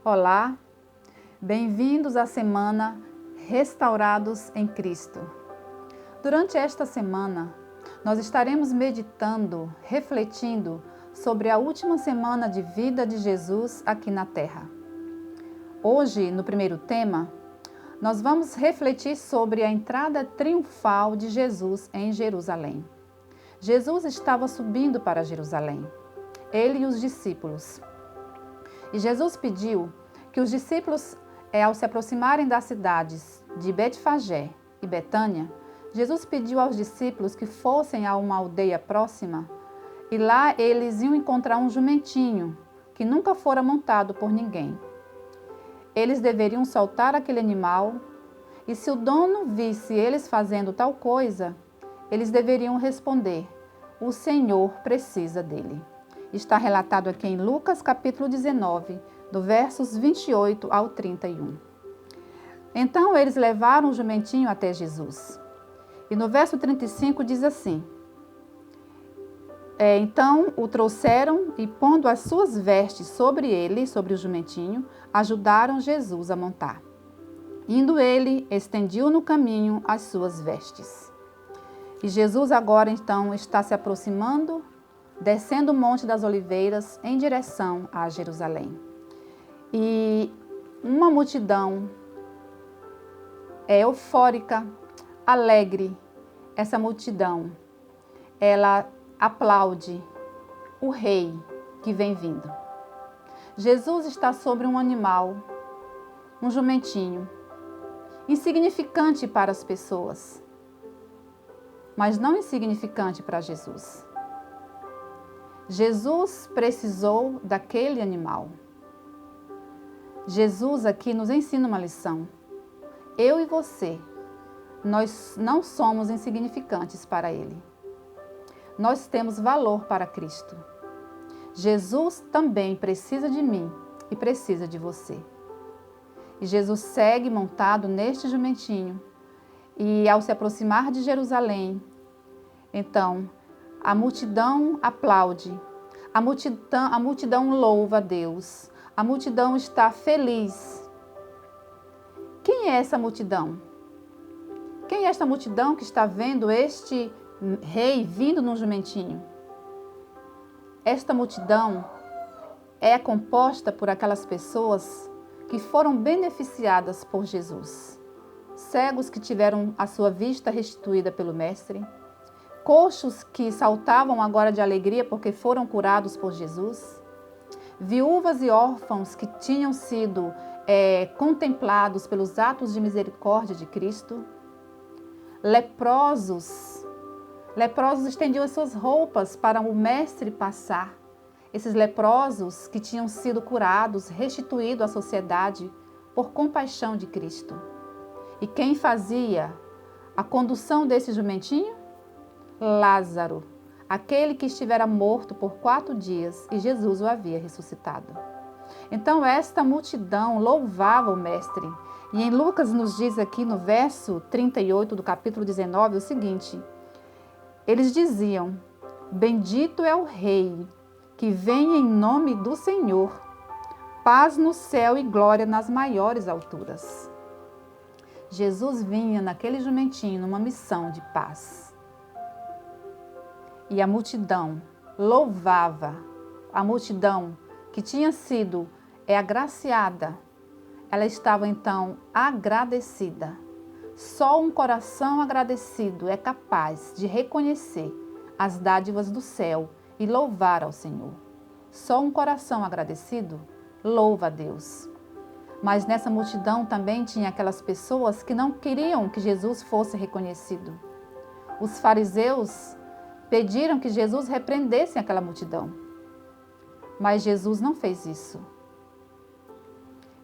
Olá, bem-vindos à semana Restaurados em Cristo. Durante esta semana, nós estaremos meditando, refletindo sobre a última semana de vida de Jesus aqui na Terra. Hoje, no primeiro tema, nós vamos refletir sobre a entrada triunfal de Jesus em Jerusalém. Jesus estava subindo para Jerusalém, ele e os discípulos. E Jesus pediu que os discípulos, ao se aproximarem das cidades de Betfagé e Betânia, Jesus pediu aos discípulos que fossem a uma aldeia próxima e lá eles iam encontrar um jumentinho que nunca fora montado por ninguém. Eles deveriam soltar aquele animal e se o dono visse eles fazendo tal coisa, eles deveriam responder: o Senhor precisa dele. Está relatado aqui em Lucas capítulo 19, do versos 28 ao 31. Então eles levaram o jumentinho até Jesus. E no verso 35 diz assim: Então o trouxeram e, pondo as suas vestes sobre ele, sobre o jumentinho, ajudaram Jesus a montar. Indo ele, estendiu no caminho as suas vestes. E Jesus agora então está se aproximando, descendo o Monte das Oliveiras em direção a Jerusalém. E uma multidão eufórica, alegre, essa multidão, ela aplaude o rei que vem vindo. Jesus está sobre um animal, um jumentinho, insignificante para as pessoas, mas não insignificante para Jesus. Jesus precisou daquele animal. Jesus aqui nos ensina uma lição. Eu e você, nós não somos insignificantes para Ele. Nós temos valor para Cristo. Jesus também precisa de mim e precisa de você. E Jesus segue montado neste jumentinho e ao se aproximar de Jerusalém, então a multidão aplaude, a multidão louva a Deus, a multidão está feliz. Quem é essa multidão? Quem é esta multidão que está vendo este rei vindo num jumentinho? Esta multidão é composta por aquelas pessoas que foram beneficiadas por Jesus. Cegos que tiveram a sua vista restituída pelo Mestre, coxos que saltavam agora de alegria porque foram curados por Jesus, viúvas e órfãos que tinham sido contemplados pelos atos de misericórdia de Cristo, leprosos estendiam as suas roupas para o Mestre passar. Esses leprosos que tinham sido curados, restituídos à sociedade por compaixão de Cristo. E quem fazia a condução desse jumentinho? Lázaro, aquele que estivera morto por 4 dias e Jesus o havia ressuscitado. Então esta multidão louvava o Mestre. E em Lucas nos diz aqui no verso 38 do capítulo 19 o seguinte: eles diziam: bendito é o Rei que vem em nome do Senhor, paz no céu e glória nas maiores alturas. Jesus vinha naquele jumentinho numa missão de paz. E a multidão louvava, a multidão que tinha sido agraciada, ela estava então agradecida. Só um coração agradecido é capaz de reconhecer as dádivas do céu e louvar ao Senhor. Só um coração agradecido louva a Deus. Mas nessa multidão também tinha aquelas pessoas que não queriam que Jesus fosse reconhecido. Os fariseus pediram que Jesus repreendesse aquela multidão. Mas Jesus não fez isso.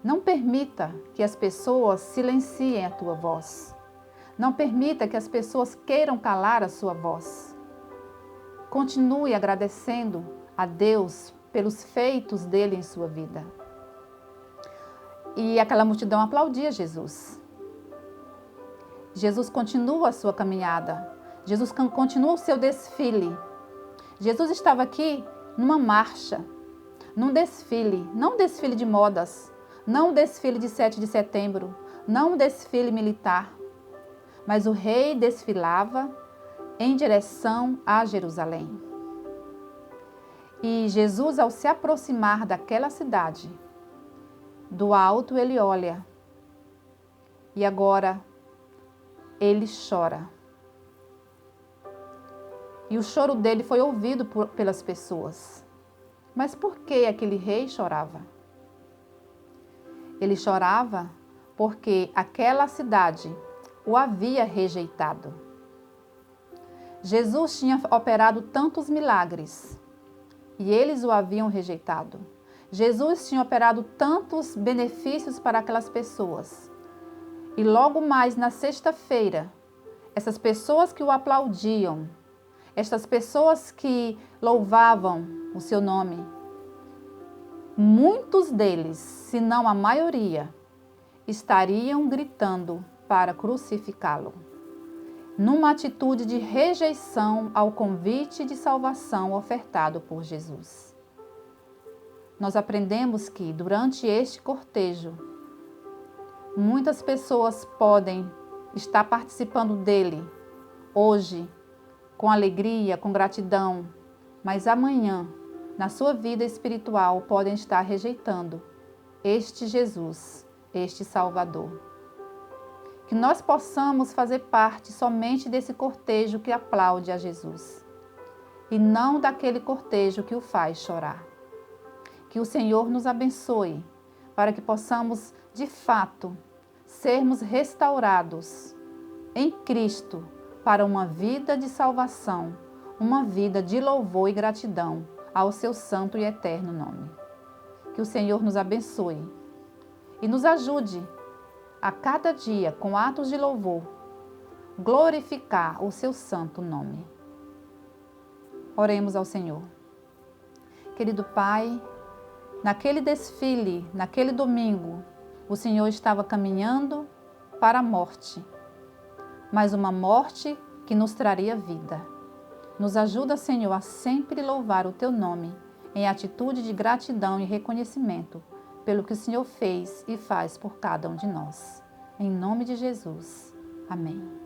Não permita que as pessoas silenciem a tua voz. Não permita que as pessoas queiram calar a sua voz. Continue agradecendo a Deus pelos feitos dele em sua vida. E aquela multidão aplaudia Jesus. Jesus continua a sua caminhada. Jesus continua o seu desfile. Jesus estava aqui numa marcha, num desfile, não um desfile de modas, não um desfile de 7 de setembro, não um desfile militar, mas o rei desfilava em direção a Jerusalém. E Jesus, ao se aproximar daquela cidade, do alto ele olha e agora ele chora. E o choro dele foi ouvido pelas pessoas. Mas por que aquele rei chorava? Ele chorava porque aquela cidade o havia rejeitado. Jesus tinha operado tantos milagres e eles o haviam rejeitado. Jesus tinha operado tantos benefícios para aquelas pessoas. E logo mais na sexta-feira, essas pessoas que o aplaudiam, estas pessoas que louvavam o seu nome, muitos deles, se não a maioria, estariam gritando para crucificá-lo, numa atitude de rejeição ao convite de salvação ofertado por Jesus. Nós aprendemos que, durante este cortejo, muitas pessoas podem estar participando dele hoje, com alegria, com gratidão, mas amanhã, na sua vida espiritual, podem estar rejeitando este Jesus, este Salvador. Que nós possamos fazer parte somente desse cortejo que aplaude a Jesus e não daquele cortejo que o faz chorar. Que o Senhor nos abençoe para que possamos, de fato, sermos restaurados em Cristo para uma vida de salvação, uma vida de louvor e gratidão ao seu santo e eterno nome. Que o Senhor nos abençoe e nos ajude a cada dia, com atos de louvor, glorificar o seu santo nome. Oremos ao Senhor. Querido Pai, naquele desfile, naquele domingo, o Senhor estava caminhando para a morte, mas uma morte que nos traria vida. Nos ajuda, Senhor, a sempre louvar o Teu nome, em atitude de gratidão e reconhecimento pelo que o Senhor fez e faz por cada um de nós. Em nome de Jesus. Amém.